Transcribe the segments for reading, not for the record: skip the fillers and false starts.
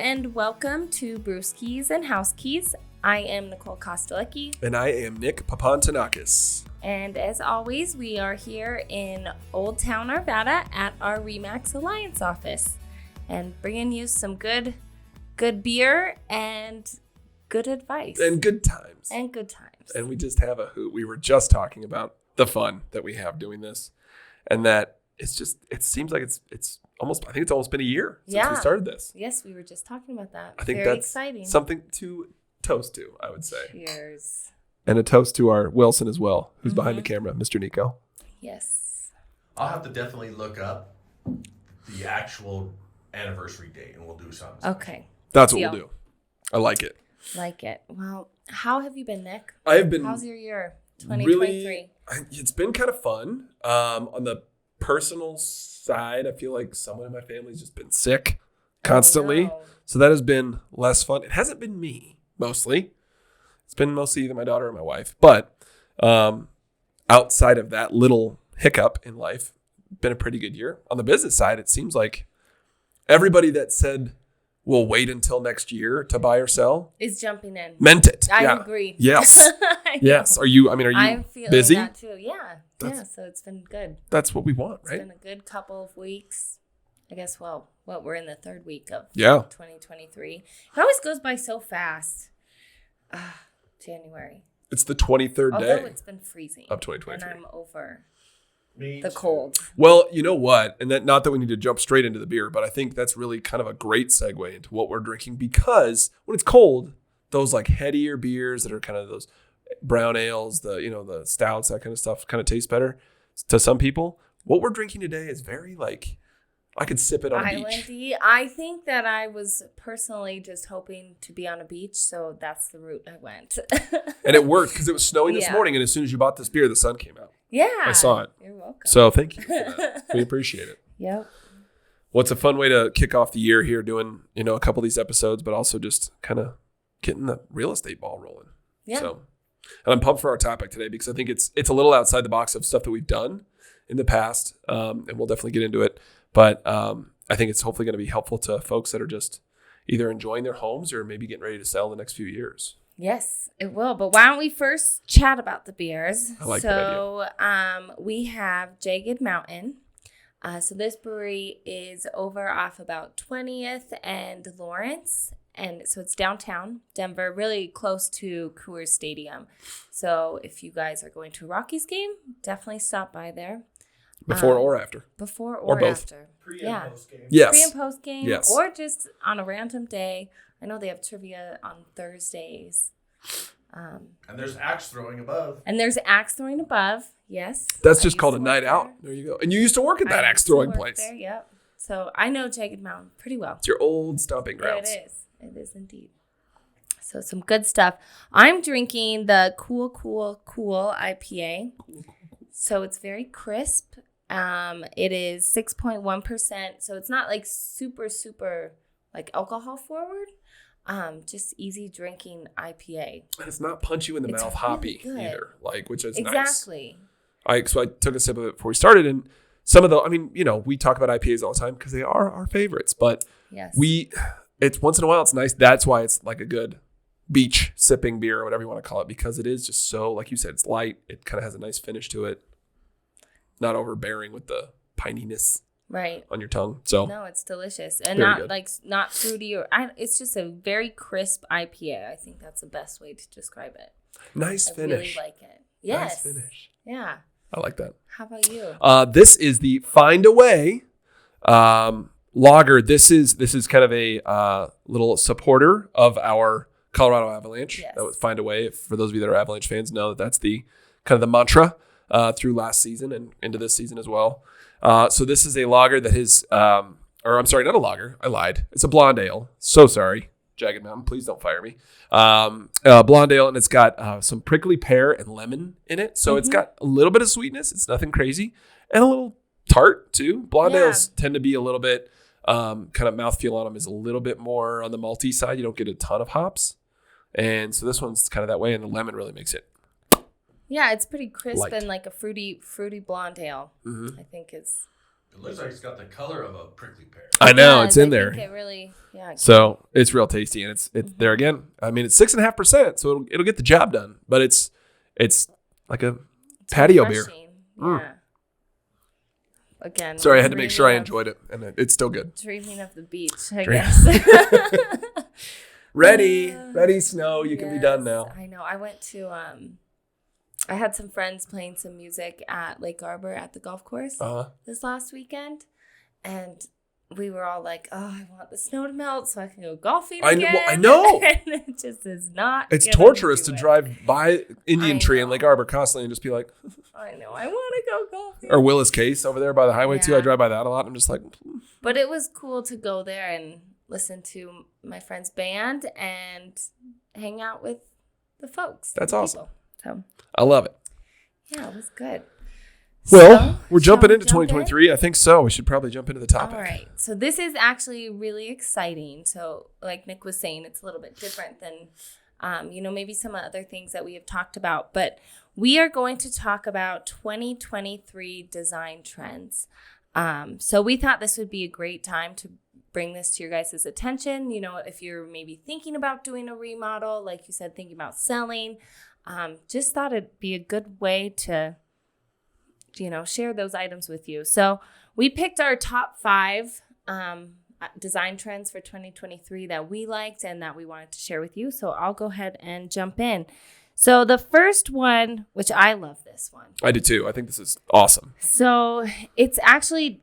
and welcome to Brewskis and House Keys. I am Nicole Kostelecki. And I am Nick Papantanakis. And as always, we are here in Old Town, Arvada at our RE/MAX Alliance office and bringing you some good beer and good advice. And good times. And we just have a hoot. We were just talking about the fun that we have doing this and that it seems like it's almost been a year since we started this. Yes, we were just talking about that. I think Very that's exciting. Something to toast to, I would say. Cheers. And a toast to our Wilson as well, who's behind the camera, Mr. Nico. Yes. I'll have to definitely look up the actual anniversary date and we'll do something. Okay. That's what we'll do. I like it. Well, how have you been, Nick? I have been. How's your year? 2023. It's been kind of fun. On the personal side, I feel like someone in my family's just been sick constantly. Oh, no. So that has been less fun. It hasn't been me, mostly. It's been mostly either my daughter or my wife. But outside of that little hiccup in life, been a pretty good year. On the business side, it seems like everybody that said we'll wait until next year to buy or sell is jumping in. Meant it. I agree. Yes. Yes. Are you I'm feeling busy? That too. Yeah. So it's been good. That's what we want, right? It's been a good couple of weeks. I guess, we're in the third week of 2023. It always goes by so fast. January. It's the 23rd day. Although it's been freezing. Of 2023. And I'm over Me the too. cold. Well, you know what? And not that we need to jump straight into the beer, but I think that's really kind of a great segue into what we're drinking because when it's cold, those like headier beers that are kind of those brown ales, the stouts, that kind of stuff kind of tastes better to some people. What we're drinking today is very like, I could sip it on a beach. Islandy. I think that I was personally just hoping to be on a beach, so that's the route I went. And it worked because it was snowing this morning, and as soon as you bought this beer, the sun came out. Yeah. I saw it. You're welcome. So thank you for that. We appreciate it. Yep. Well, it's a fun way to kick off the year here doing, a couple of these episodes, but also just kind of getting the real estate ball rolling. Yeah. So, and I'm pumped for our topic today because I think it's a little outside the box of stuff that we've done in the past, and we'll definitely get into it. But I think it's hopefully going to be helpful to folks that are just either enjoying their homes or maybe getting ready to sell in the next few years. Yes, it will. But why don't we first chat about the beers? I like that idea. We have Jagged Mountain. So this brewery is over off about 20th and Lawrence. And so it's downtown Denver, really close to Coors Stadium. So if you guys are going to a Rockies game, definitely stop by there. Before or after? Before or both. After. Pre and post game. Yes. Pre and post game. Yes. Or just on a random day. I know they have trivia on Thursdays. And there's axe throwing above. Yes. That's I just used called to a work night there. out. There you go. And you used to work at that I axe used to throwing work place. there, yep. So I know Jagged Mountain pretty well. It's your old stomping grounds. It is. It is indeed. So some good stuff. I'm drinking the Cool IPA. So it's very crisp. It is 6.1%. So it's not like super like alcohol forward. Just easy drinking IPA. And it's not punch you in the mouth really hoppy good. either, which is nice. Exactly. So I took a sip of it before we started, and some of we talk about IPAs all the time because they are our favorites, but yes, it's once in a while it's nice. That's why it's like a good beach sipping beer or whatever you want to call it, because it is just so, like you said, it's light. It kind of has a nice finish to it, not overbearing with the pininess on your tongue. So no, it's delicious and very not fruity it's just a very crisp IPA. I think that's the best way to describe it. Nice finish. Really like it. Yes. Nice finish. Yeah. I like that. How about you? This is the Find a Way lager. This is kind of a little supporter of our Colorado Avalanche. Yes. That would Find a Way. For those of you that are Avalanche fans, know that that's the kind of the mantra through last season and into this season as well. So this is a lager that is, or I'm sorry, not a lager. I lied. It's a blonde ale. So sorry, Jagged Mountain. Please don't fire me. Blonde ale, and it's got some prickly pear and lemon in it. So it's got a little bit of sweetness. It's nothing crazy, and a little tart too. Blonde ales tend to be a little bit kind of mouthfeel on them is a little bit more on the malty side. You don't get a ton of hops, and so this one's kind of that way. And the lemon really makes it. Yeah, it's pretty crisp Light. and like a fruity blonde ale. I think it's It looks like it's got the color of a prickly pear. I know Yeah, it's in I there. think it really, yeah. So it's real tasty, and it's there again. I mean, it's 6.5%, so it'll get the job done. But it's like a patio beer. Refreshing. Yeah. Again. Sorry, I had to make sure I dreaming enjoyed it, and it's still good. Dreaming of the beach, I guess. Ready, Snow. You can be done now. I know. I went to I had some friends playing some music at Lake Arbor at the golf course this last weekend, and we were all like, "Oh, I want the snow to melt so I can go golfing again." I know. And it just is not. It's torturous to drive by Indian I Tree in know. Lake Arbor constantly and just be like, I know. I want to go golfing. or Willis Case over there by the highway too. I Yeah. drive by that a lot. And I'm just like, But it was cool to go there and listen to my friend's band and hang out with the folks. That's the awesome. people. So I love it. yeah, it was good. Well, So, we're shall jumping we into jump in? 2023. I think so. We should probably jump into the topic. All right. So this is actually really exciting. So like Nick was saying, it's a little bit different than, maybe some other things that we have talked about. But we are going to talk about 2023 design trends. So we thought this would be a great time to bring this to your guys' attention. You know, if you're maybe thinking about doing a remodel, like you said, thinking about selling, just thought it'd be a good way to share those items with you. So we picked our top 5 design trends for 2023 that we liked and that we wanted to share with you. So I'll go ahead and jump in. So the first one, which I love this one. I do too. I think this is awesome. So it's actually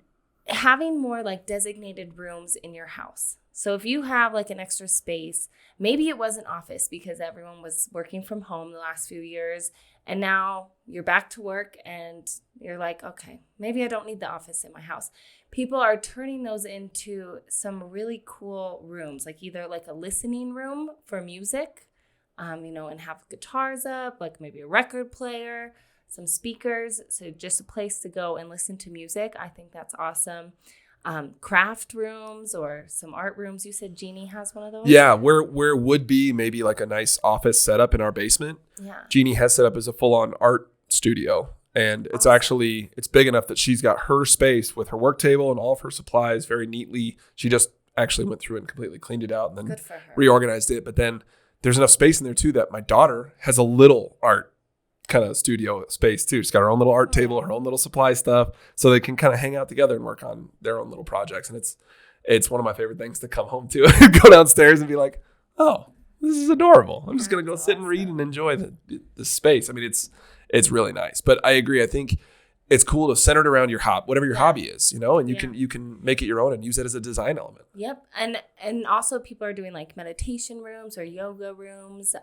having more like designated rooms in your house. So if you have like an extra space, maybe it was an office because everyone was working from home the last few years. And now you're back to work and you're like, okay, maybe I don't need the office in my house. People are turning those into some really cool rooms, like either like a listening room for music, and have guitars up, like maybe a record player, some speakers. So just a place to go and listen to music. I think that's awesome. Craft rooms or some art rooms. You said Jeannie has one of those? Yeah, where would be maybe like a nice office setup in our basement. Yeah. Jeannie has set up as a full-on art studio. And it's actually, it's big enough that she's got her space with her work table and all of her supplies very neatly. She just actually went through and completely cleaned it out and then Good for her. reorganized it. But then there's enough space in there too that my daughter has a little art kind of studio space too. She's got her own little art table, her own little supply stuff, so they can kind of hang out together and work on their own little projects. And it's one of my favorite things to come home to. Go downstairs and be like, oh, this is adorable. I'm just gonna go sit and read and enjoy the space. I mean, it's really nice. But I agree. I think it's cool to center it around your whatever your hobby is, and you can make it your own and use it as a design element. Yep. And also people are doing like meditation rooms or yoga rooms.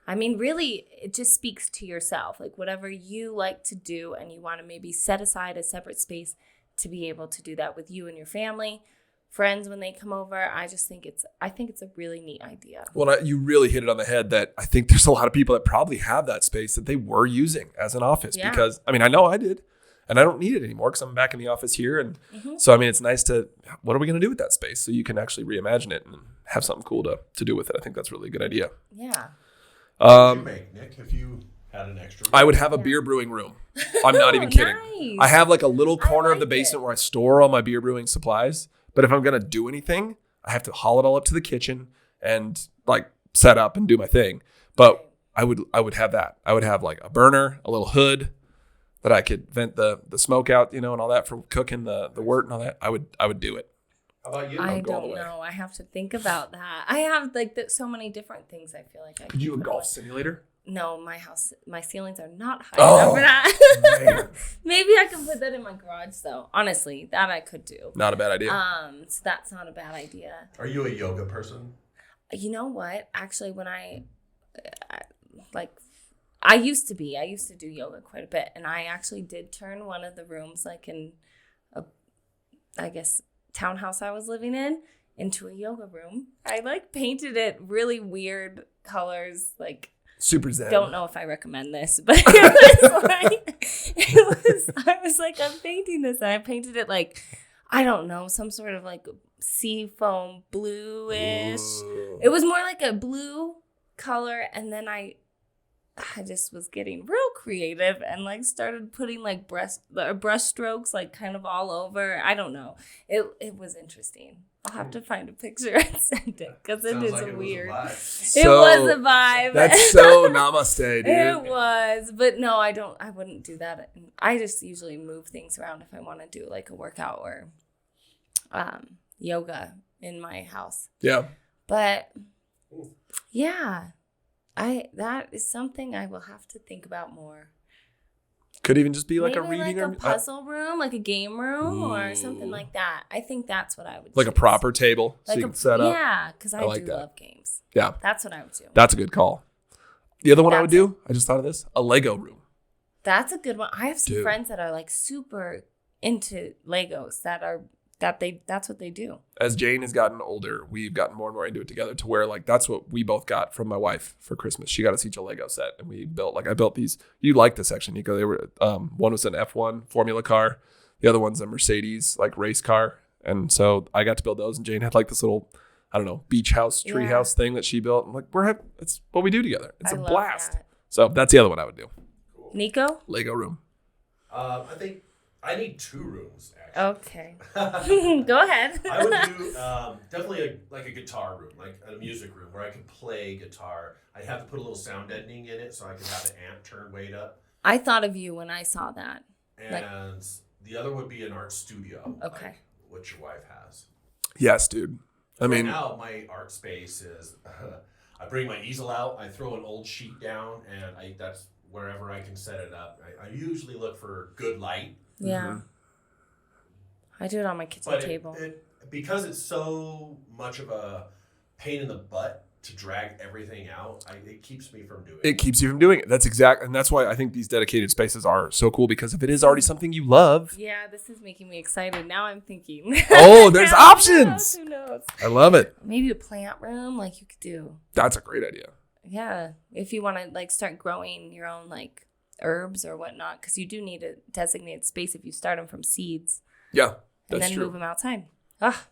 Really, it just speaks to yourself, like whatever you like to do, and you want to maybe set aside a separate space to be able to do that with you and your family, friends when they come over. I think it's a really neat idea. Well, you really hit it on the head that I think there's a lot of people that probably have that space that they were using as an office because, I know I did, and I don't need it anymore because I'm back in the office here. And so, it's nice what are we going to do with that space? So you can actually reimagine it and have something cool to do with it. I think that's really a good idea. Yeah. What would you make, Nick, if you had an extra room? I would have a beer brewing room. I'm not even kidding. Nice. I have like a little corner of the like basement where I store all my beer brewing supplies. But if I'm going to do anything, I have to haul it all up to the kitchen and like set up and do my thing. But I would have that. I would have like a burner, a little hood that I could vent the smoke out, and all that for cooking the wort and all that. I would do it. How about you? I go all the don't way. know. I have to think about that. I have like so many different things I feel like I Could you a put golf on. simulator? No, my ceilings are not high Oh, enough for that. man. Maybe I can put that in my garage though. Honestly, that I could do. Not a bad idea. So that's not a bad idea. Are you a yoga person? You know what? Actually, when I used to do yoga quite a bit, and I actually did turn one of the rooms like in a, I guess, townhouse I was living in into a yoga room. I painted it really weird colors, Super zen. don't know if I recommend this, but I was like, I'm painting this, and I painted it I don't know, some sort of sea foam bluish. Ooh. It was more like a blue color, and then I I just was getting real creative and like started putting like brush strokes like kind of all over. I don't know. It was interesting. I'll have to find a picture and send it because it is weird. It was a vibe. That's so namaste, dude. It was, but no, I wouldn't do that. I just usually move things around if I want to do like a workout or yoga in my house. Yeah. But yeah, that is something I will have to think about more. Could even just be like maybe a reading like or a puzzle room, like a game room or something like that. I think that's what I would do. Like a proper table so you can set up. Yeah, because I like do that. love games. Yeah. That's what I would do. That's a good call. The other one I would do, I just thought of this, a Lego room. That's a good one. I have some friends that are like super into Legos that's what they do. As Jane has gotten older, we've gotten more and more into it together to where like that's what we both got from my wife for Christmas. She got us each a Lego set and we built I built these. You like this section, Nico. They were one was an F1 Formula car. The other one's a Mercedes like race car. And so I got to build those and Jane had like this little, I don't know, beach house, tree house thing that she built. I'm like, it's what we do together. It's a blast. That. So that's the other one I would do. Cool. Nico? Lego room. I think I need 2 rooms, actually. Okay. Go ahead. I would do definitely a guitar room, like a music room where I could play guitar. I'd have to put a little sound deadening in it so I could have the amp turned way up. I thought of you when I saw that. And the other would be an art studio. Okay. Like what your wife has. Yes, dude. Right now, my art space is, I bring my easel out, I throw an old sheet down, and that's wherever I can set it up. I usually look for good light. Yeah. Mm-hmm. I do it on my kitchen table. Because it's so much of a pain in the butt to drag everything out, it keeps me from doing it. It keeps you from doing it. And that's why I think these dedicated spaces are so cool, because if it is already something you love. Yeah, this is making me excited. Now I'm thinking. Oh, there's options. Who knows? I love it. Maybe a plant room like you could do. That's a great idea. Yeah. If you want to like start growing your own like herbs or whatnot, because you do need a designated space if you start them from seeds. Yeah, and then true. Move them outside. Ah,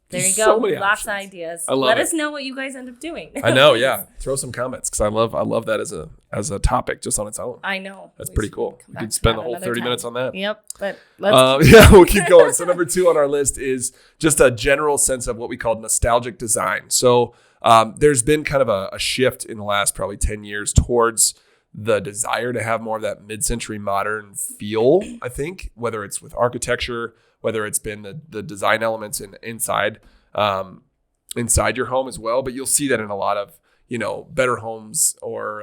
there There's you go. So many Lots of options. ideas. I love Let it. us know what you guys end up doing. I know. Yeah, throw some comments because I love that as a topic just on its own. I know. That's pretty cool. We could spend the whole 30 minutes on that. Yep, but we'll keep going. So number 2 on our list is just a general sense of what we call nostalgic design. So there's been kind of a shift in the last probably 10 years towards the desire to have more of that mid-century modern feel, I think, whether it's with architecture, whether it's been the design elements inside your home as well. But you'll see that in a lot of, Better Homes or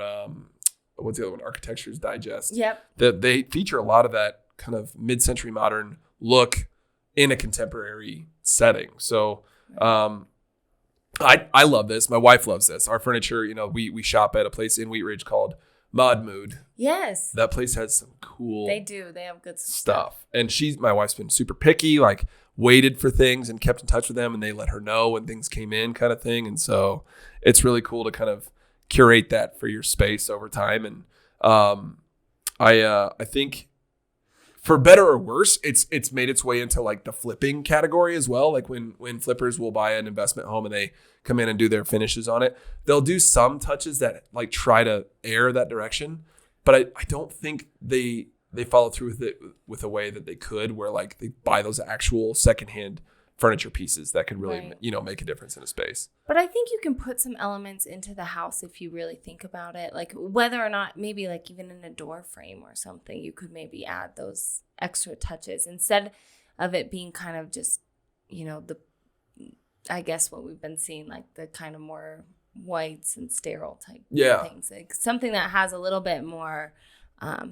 what's the other one? Architecture's Digest. Yep. That they feature a lot of that kind of mid-century modern look in a contemporary setting. So I love this. My wife loves this. Our furniture, we shop at a place in Wheat Ridge called Mod Mood. Yes. That place has some cool. They do. They have good stuff. And my wife's been super picky, like waited for things and kept in touch with them, and they let her know when things came in, kind of thing. And so it's really cool to kind of curate that for your space over time. And I think for better or worse, it's made its way into like the flipping category as well. Like when flippers will buy an investment home and they come in and do their finishes on it, they'll do some touches that like try to air that direction. But I don't think they follow through with it with a way that they could, where like they buy those actual secondhand furniture pieces that can really, make a difference in a space. But I think you can put some elements into the house if you really think about it. Like whether or not, maybe like even in a door frame or something, you could maybe add those extra touches instead of it being kind of just, I guess what we've been seeing, like the kind of more whites and sterile type things. Like something that has a little bit more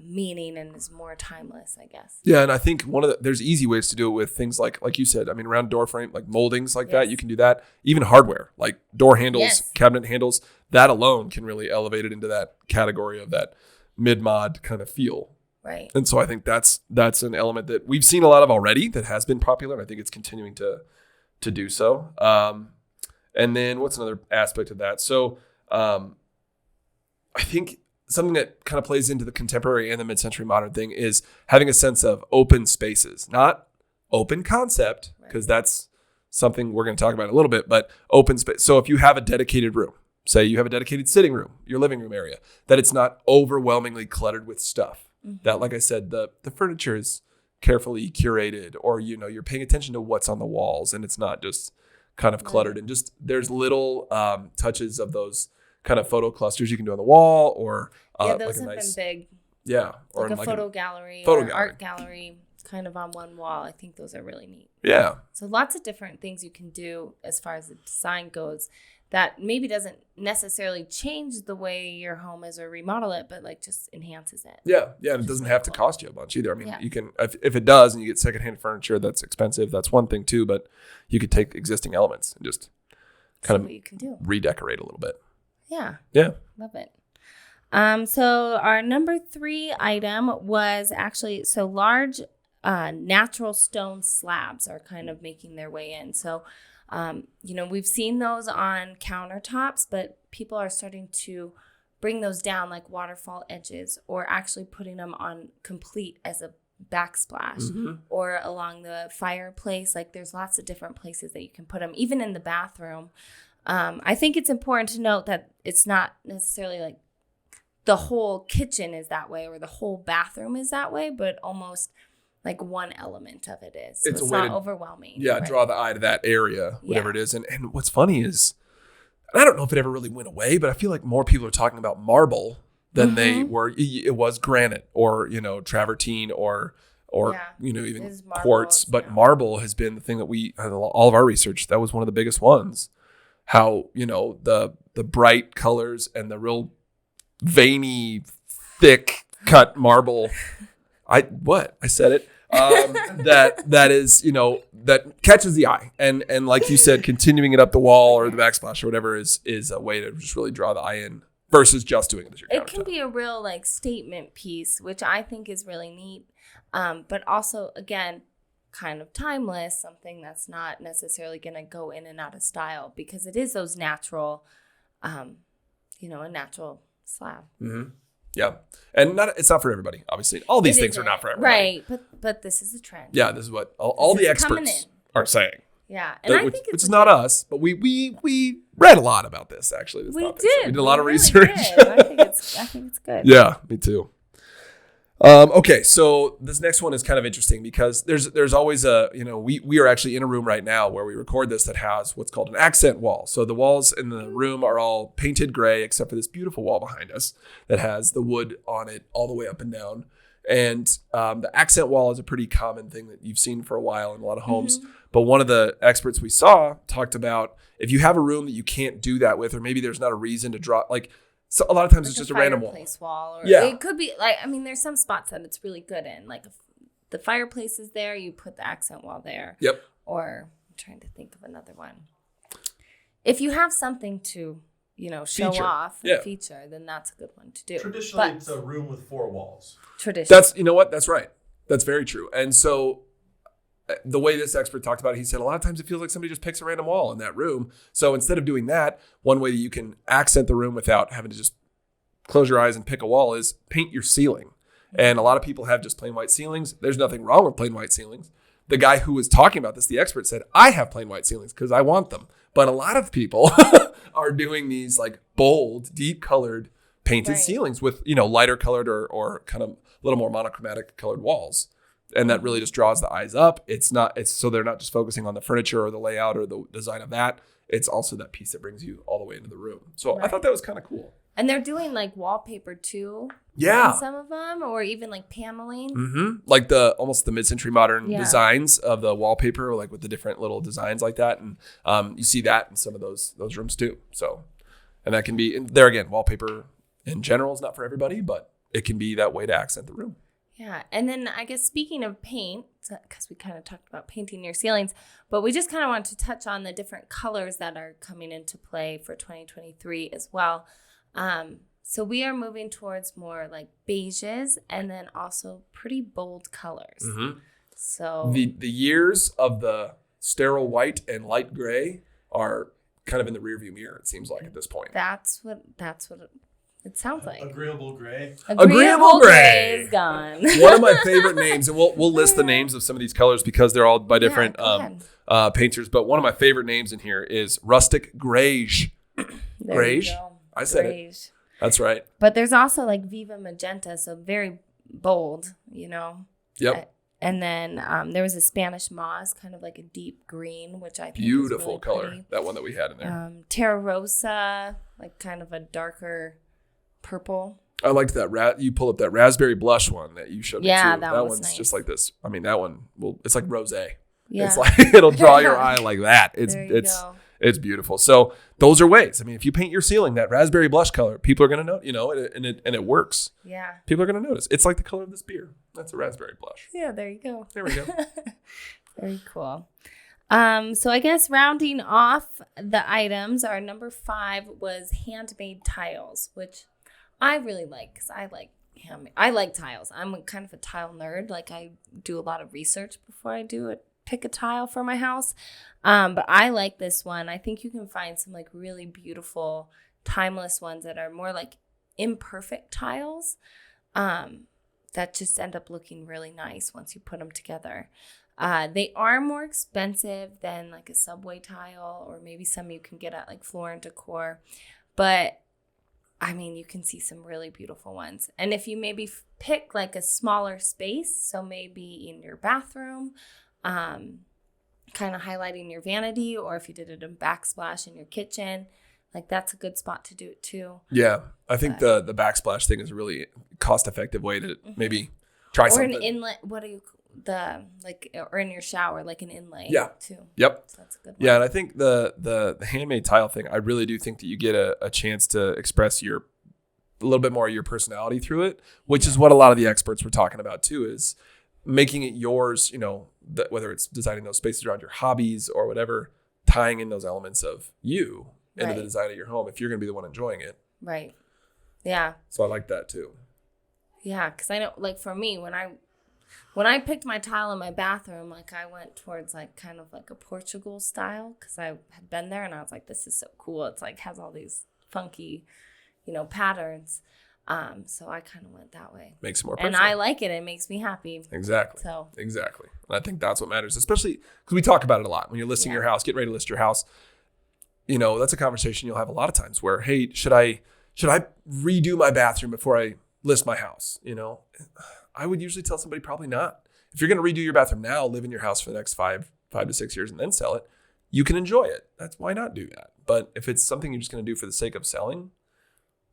meaning and is more timeless, I guess. Yeah, and I think there's easy ways to do it with things like you said. I mean, around door frame, like moldings like that, you can do that. Even hardware, like door handles, cabinet handles, that alone can really elevate it into that category of that mid-mod kind of feel. Right. And so I think that's an element that we've seen a lot of already that has been popular, and I think it's continuing to do so. And then what's another aspect of that? So I think something that kind of plays into the contemporary and the mid-century modern thing is having a sense of open spaces, not open concept, because that's something we're going to talk about in a little bit, but open space. So if you have a dedicated room, say you have a dedicated sitting room, your living room area, that it's not overwhelmingly cluttered with stuff. That, like I said, the furniture is carefully curated, or, you're paying attention to what's on the walls and it's not just kind of cluttered, and just there's little touches of those kind of photo clusters you can do on the wall, or those like have been big. Yeah. Or like a photo gallery or art gallery kind of on one wall. I think those are really neat. Yeah. So lots of different things you can do as far as the design goes that maybe doesn't necessarily change the way your home is or remodel it, but like just enhances it. Yeah. Yeah. And it doesn't have to cost you a bunch either. I mean, you can, if it does and you get secondhand furniture that's expensive, that's one thing too, but you could take existing elements and just kind of what you can do. Redecorate a little bit. Yeah. Yeah. Love it. So our number 3 item was actually, large natural stone slabs are kind of making their way in. So, we've seen those on countertops, but people are starting to bring those down like waterfall edges, or actually putting them on complete as a backsplash, or along the fireplace. Like there's lots of different places that you can put them, even in the bathroom. I think it's important to note that it's not necessarily like the whole kitchen is that way or the whole bathroom is that way, but almost like one element of it is. So it's not overwhelming. Yeah, right? Draw the eye to that area, whatever it is. And what's funny is, and I don't know if it ever really went away, but I feel like more people are talking about marble than they were. It was granite or, travertine or even quartz. But marble has been the thing that all of our research, that was one of the biggest ones. How, the bright colors and the real veiny, thick cut marble. I said it. That is, that catches the eye, and like you said, continuing it up the wall or the backsplash or whatever is a way to just really draw the eye in versus just doing it as your countertop. It can be a real like statement piece, which I think is really neat, but also again kind of timeless, something that's not necessarily going to go in and out of style, because it is those natural, a natural slab. Mm-hmm. Yeah. And it's not for everybody, obviously. All these things are not for everybody. Right. But this is a trend. Yeah, this is what all the experts are saying. Yeah. And I think which is not us, but we read a lot about this, actually. We did. So we did a lot of research. I think it's good. Yeah, me too. Okay, so this next one is kind of interesting because there's always we are actually in a room right now where we record this that has what's called an accent wall. So the walls in the room are all painted gray except for this beautiful wall behind us that has the wood on it all the way up and down. And the accent wall is a pretty common thing that you've seen for a while in a lot of homes. Mm-hmm. But one of the experts we saw talked about if you have a room that you can't do that with, or maybe there's not a reason to draw, like, so a lot of times it's just a random wall. Or it could be like, there's some spots that it's really good in. Like if the fireplace is there, you put the accent wall there. Yep. Or I'm trying to think of another one. If you have something to, show off and feature, then that's a good one to do. Traditionally, it's a room with 4 walls. That's, that's right. That's very true. And so the way this expert talked about it, he said a lot of times it feels like somebody just picks a random wall in that room. So instead of doing that, one way that you can accent the room without having to just close your eyes and pick a wall is paint your ceiling. And a lot of people have just plain white ceilings. There's nothing wrong with plain white ceilings. The guy who was talking about this, the expert, said, I have plain white ceilings because I want them. But a lot of people are doing these like bold, deep colored painted ceilings with, lighter colored or kind of a little more monochromatic colored walls. And that really just draws the eyes up. It's so they're not just focusing on the furniture or the layout or the design of that. It's also that piece that brings you all the way into the room. So I thought that was kind of cool. And they're doing like wallpaper too. Yeah. Some of them, or even like paneling. Mm-hmm. Like almost the mid-century modern designs of the wallpaper, like with the different little designs like that. And you see that in some of those rooms too. So, and that can be, and there again, wallpaper in general is not for everybody, but it can be that way to accent the room. Yeah. And then I guess speaking of paint, because we kind of talked about painting your ceilings, but we just kind of want to touch on the different colors that are coming into play for 2023 as well. So we are moving towards more like beiges and then also pretty bold colors. Mm-hmm. So the years of the sterile white and light gray are kind of in the rearview mirror, it seems like at this point. That's what it sounds like. Agreeable gray. Agreeable gray is gone. One of my favorite names, and we'll list the names of some of these colors because they're all by different painters. But one of my favorite names in here is rustic greige. There you Grayish. go. I said Grayish. it. That's right. But there's also like Viva Magenta, so very bold, Yep. And then there was a Spanish moss, kind of like a deep green, which I think Beautiful is really color. pretty. That one that we had in there. Terra Rosa, like kind of a darker purple. I liked that. You pull up that raspberry blush one that you showed me too. That was one's nice. just like this. I mean, that one it's like rosé. Yeah. It's like it'll draw your eye like that. Go. It's beautiful. So those are ways. I mean, if you paint your ceiling that raspberry blush color, people are going to know, and it works. Yeah. People are going to notice. It's like the color of this beer. That's a raspberry blush. Yeah, there you go. There we go. Very cool. So I guess rounding off the items, our number 5 was handmade tiles, which I really like because I like tiles. I'm kind of a tile nerd. Like I do a lot of research before I pick a tile for my house. But I like this one. I think you can find some like really beautiful, timeless ones that are more like imperfect tiles that just end up looking really nice once you put them together. They are more expensive than like a Subway tile or maybe some you can get at like Floor and Decor. But I mean, you can see some really beautiful ones. And if you maybe pick like a smaller space, so maybe in your bathroom, kind of highlighting your vanity, or if you did it in backsplash in your kitchen, like that's a good spot to do it too. Yeah, I think the backsplash thing is a really cost-effective way to maybe try something. Or an inlet. Or in your shower, like an inlay. Yeah. Too. Yep. So that's a good one. Yeah, and I think the handmade tile thing, I really do think that you get a chance to express a little bit more of your personality through it, which is what a lot of the experts were talking about too, is making it yours, whether it's designing those spaces around your hobbies or whatever, tying in those elements of you into the design of your home if you're going to be the one enjoying it. Right. Yeah. So I like that too. Yeah, because I know, like for me, when I picked my tile in my bathroom, like I went towards like kind of like a Portugal style because I had been there and I was like, this is so cool. It's like has all these funky, patterns. So I kind of went that way. Makes it more personal. And I like it. It makes me happy. Exactly. So exactly. And I think that's what matters, especially because we talk about it a lot when you're listing your house, getting ready to list your house. That's a conversation you'll have a lot of times where, hey, should I redo my bathroom before I list my house? I would usually tell somebody probably not. If you're going to redo your bathroom now, live in your house for the next 5 to 6 years and then sell it, you can enjoy it. Why not do that? But if it's something you're just going to do for the sake of selling,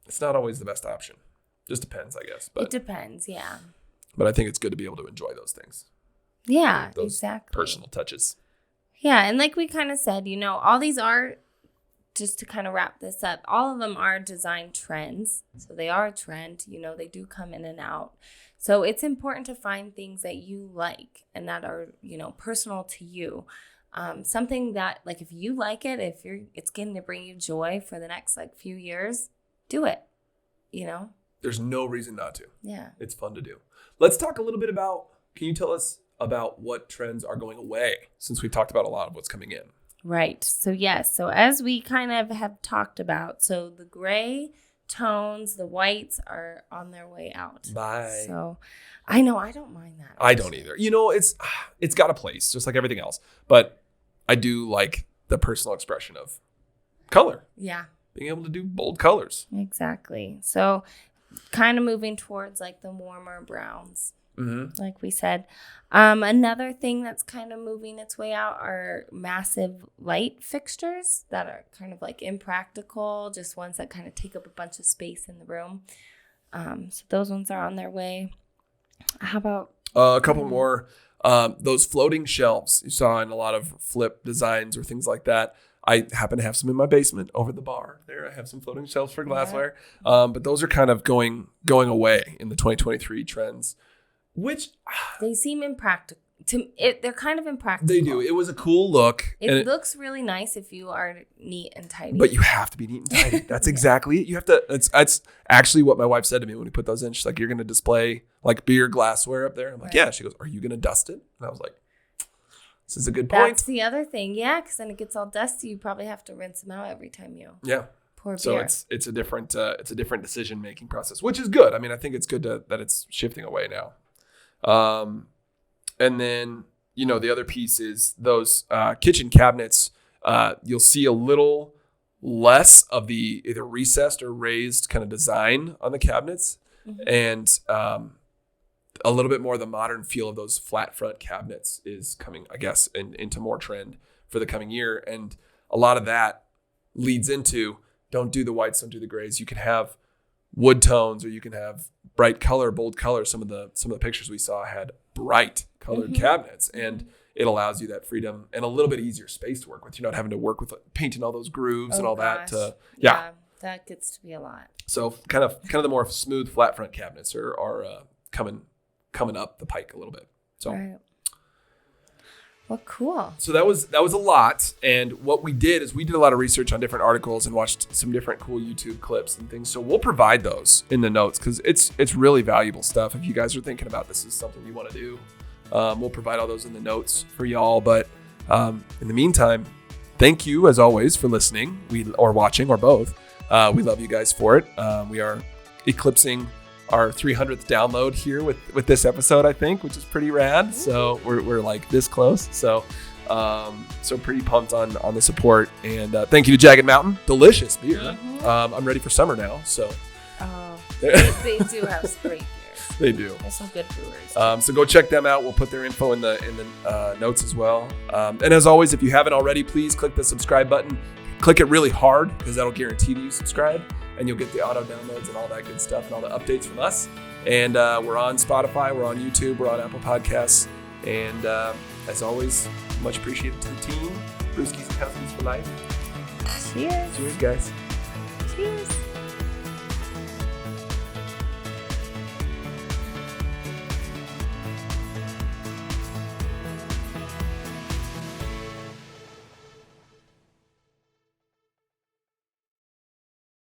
it's not always the best option. Just depends, I guess. But it depends, yeah. But I think it's good to be able to enjoy those things. Yeah, those exactly. Personal touches. Yeah, and like we kind of said, all these are, just to kind of wrap this up, all of them are design trends. So they are a trend. They do come in and out. So it's important to find things that you like and that are, personal to you. Something that, like, if you like it, it's going to bring you joy for the next, few years, do it, There's no reason not to. Yeah. It's fun to do. Let's talk a little bit can you tell us about what trends are going away, since we've talked about a lot of what's coming in? Right. So, yes. So as we kind of have talked about, so the gray tones, the whites are on their way out. Bye. So I know, I don't mind that. I don't either. It's got a place, just like everything else. But I do like the personal expression of color. Yeah. Being able to do bold colors. Exactly. So kind of moving towards the warmer browns. Mm-hmm. Like we said. Another thing that's kind of moving its way out are massive light fixtures that are kind of impractical, just ones that kind of take up a bunch of space in the room. So those ones are on their way. How about a couple more? Those floating shelves you saw in a lot of flip designs or things like that. I happen to have some in my basement over the bar. There, I have some floating shelves for glassware. But those are kind of going away in the 2023 trends. Which they seem impractical. They're kind of impractical. They do. It was a cool look. It looks really nice if you are neat and tidy. But you have to be neat and tidy. That's exactly it. You have to. That's actually what my wife said to me when we put those in. She's like, "You're going to display beer glassware up there." I'm like, "Yeah." She goes, "Are you going to dust it?" And I was like, "This is a good point." That's the other thing, yeah, because then it gets all dusty. You probably have to rinse them out every time you pour beer. So it's a different decision making process, which is good. I mean, I think it's good that it's shifting away now. And then, the other piece is those kitchen cabinets. You'll see a little less of the either recessed or raised kind of design on the cabinets, and a little bit more of the modern feel of those flat front cabinets is coming, I guess, into more trend for the coming year. And a lot of that leads into, don't do the whites, don't do the grays. You can have wood tones, or you can have bright color, bold color. Some of the pictures we saw had bright colored cabinets, and it allows you that freedom and a little bit easier space to work with. You're not having to work with painting all those grooves and all that. Yeah, that gets to be a lot. So kind of the more smooth flat front cabinets are coming up the pike a little bit. So. Right. Well, cool. So that was a lot. And what we did is we did a lot of research on different articles and watched some different cool YouTube clips and things. So we'll provide those in the notes because it's really valuable stuff. If you guys are thinking about this is something you want to do, we'll provide all those in the notes for y'all. But in the meantime, thank you as always for listening, or watching, or both. We love you guys for it. We are eclipsing our 300th download here with this episode, I think, which is pretty rad. So we're like this close. So pretty pumped on the support. And thank you to Jagged Mountain. Delicious beer. I'm ready for summer now. So they do have some great beers. They do. There's some good brewers. So go check them out. We'll put their info in the notes as well. And as always, if you haven't already, please click the subscribe button. Click it really hard because that'll guarantee that you subscribe. And you'll get the auto downloads and all that good stuff and all the updates from us. And we're on Spotify, we're on YouTube, we're on Apple Podcasts. And as always, much appreciated to the team. Brewskis and Cousins for life. Cheers. Cheers, guys.